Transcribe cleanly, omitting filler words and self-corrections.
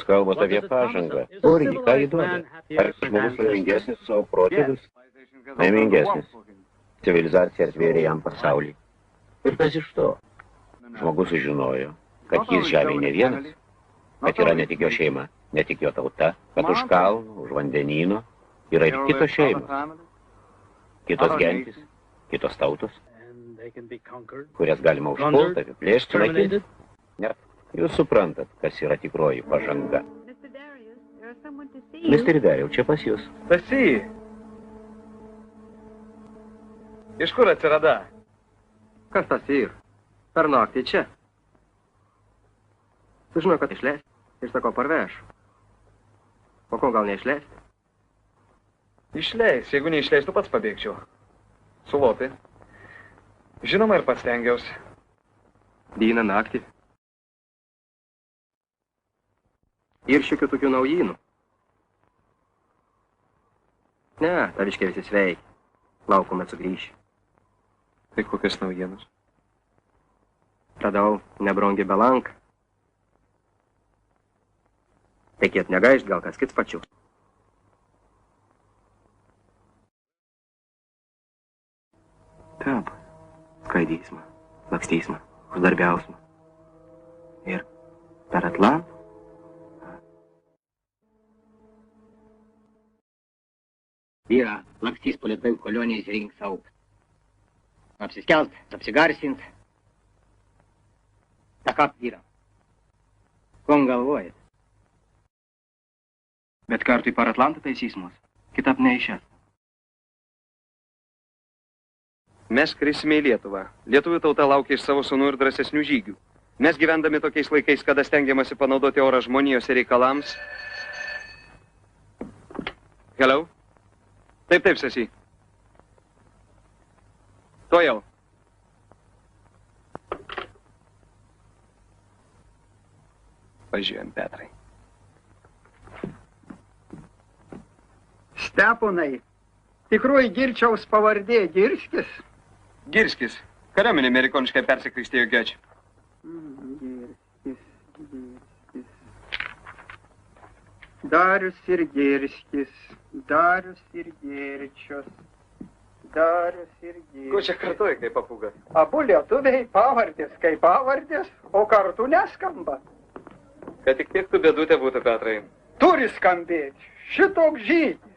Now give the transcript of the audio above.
kalbos apie pažangą. Kur jį, ką jį duoda? Ar žmogus laimingesnis savo protėvius? Laimingesnis. Civilizacija atvėrė jam pasaulį. Ir kas iš to? Žmogus sužinojo, kad jis žemėje ne vienas, kad yra ne tik jo šeima, ne tik jo tauta, kad už kalnų, už vandenyno yra ir kitos šeimos, kitos gentys, kitos tautos, kurias galima užpulti, apiplėšti, sunaikinti. Jūs suprantat, kas yra tikroji pažanga. Mr. Dariau, čia pas jūs. Stasy. Iš kur atsirada? Kas tas yr? Per naktį čia. Sužinau, kad išleis. Ir sako, parveš. O ko gal neišleis? Išleis. Jeigu neišleis, tu pats pabėgčiau. Sulopi. Žinoma, ir pats stengiausi. Dyna naktį. Ir šiokių tokių naujynų. Ne, taviškai visi sveiki. Laukuomet sugrįši. Tai kokios naujienos? Radau nebrangį belanką. Tekėt negaišt, gal kas kits pačiu. Taip, skaidysma, lakstysma, uždarbiausma. Ir per Atlantą. Vyra lakstys po Lietuvių koloniją įsirinks auką. Apsiskelt, apsigarsint. Ta kap vyra. Kom galvojat? Bet kartu per Atlantą taisys mus. Kitap neišės. Mes skrisime į Lietuvą. Lietuvių tauta laukia iš savo sūnų ir drąsesnių žygių. Mes gyvendami tokiais laikais, kada stengiamasi panaudoti orą žmonijos reikalams. Hello? Taip, taip, Stasy. Tuojau. Važiuojam, Petrai. Steponai, tikroji Girčiaus pavardė Girskis? Girskis. Kariuomenė amerikoniškai persikristėjo Gečia. Girskis. Darius ir Girskis. Darius ir Girčius. Darius ir Girčius. Ko čia kartuoji kaip papūga? Abu lietuviai pavardės kaip pavardės, o kartu neskamba. Kad tik tiek tu bėdutė būtų, Petrai. Turi skambėti. Šitoks žygis.